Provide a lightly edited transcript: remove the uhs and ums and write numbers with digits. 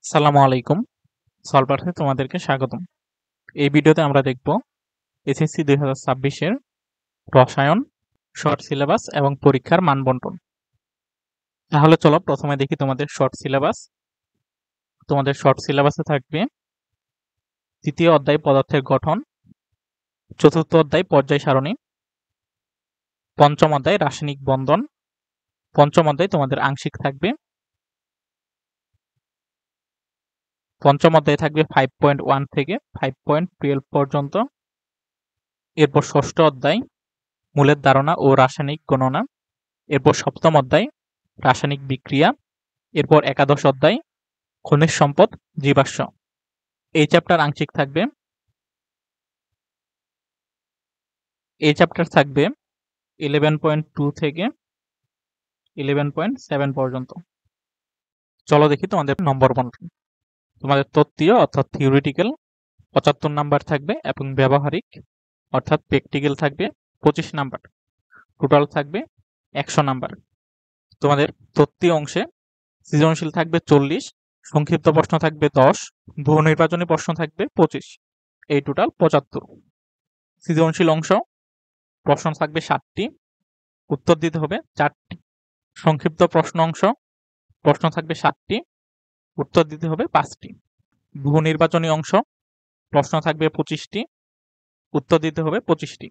আসসালামু আলাইকুম। সলভার্সে তোমাদেরকে স্বাগতম। এই ভিডিওতে আমরা দেখব এসএসসি 2026 এর রসায়ন শর্ট সিলেবাস এবং পরীক্ষার মানবন্টন। তাহলে চলো প্রথমে দেখি তোমাদের শর্ট সিলেবাস। তোমাদের শর্ট সিলেবাসে থাকবে তৃতীয় অধ্যায় পদার্থের গঠন, চতুর্থ অধ্যায় পর্যায় সারণী, পঞ্চম অধ্যায় রাসায়নিক বন্ধন, পঞ্চম অধ্যায় তোমাদের আংশিক থাকবে, পঞ্চম অধ্যায় থাকবে 5.1 থেকে 5.12 পর্যন্ত। এরপর ষষ্ঠ অধ্যায় মূলের ধারণা ও রাসায়নিক গণনা, এরপর সপ্তম অধ্যায় রাসায়নিক বিক্রিয়া, এরপর একাদশ অধ্যায় খনিজ সম্পদ জীবাশ্ম। এই চ্যাপ্টার আংশিক থাকবে। এই চ্যাপ্টার থাকবে 11.2 থেকে 11.7 পর্যন্ত। চলো দেখি তোমাদের নম্বর বন্টন। তোমাদের তত্ত্বীয় অর্থাৎ থিওরিটিক্যাল 75 নাম্বার থাকবে এবং ব্যবহারিক অর্থাৎ প্র্যাকটিক্যাল থাকবে 25 নাম্বার। টোটাল থাকবে 100 নাম্বার। তোমাদের তত্ত্বীয় অংশে সৃজনশীল থাকবে 40, সংক্ষিপ্ত প্রশ্ন থাকবে 10, বহু নির্বাচনী প্রশ্ন থাকবে 25, এই টোটাল 75। সৃজনশীল অংশ প্রশ্ন থাকবে 60টি, উত্তর দিতে হবে 4টি। সংক্ষিপ্ত প্রশ্ন অংশ প্রশ্ন থাকবে 7টি, উত্তর দিতে হবে 5টি। বহু নির্বাচনী অংশ প্রশ্ন থাকবে 25টি, উত্তর দিতে হবে 25টি।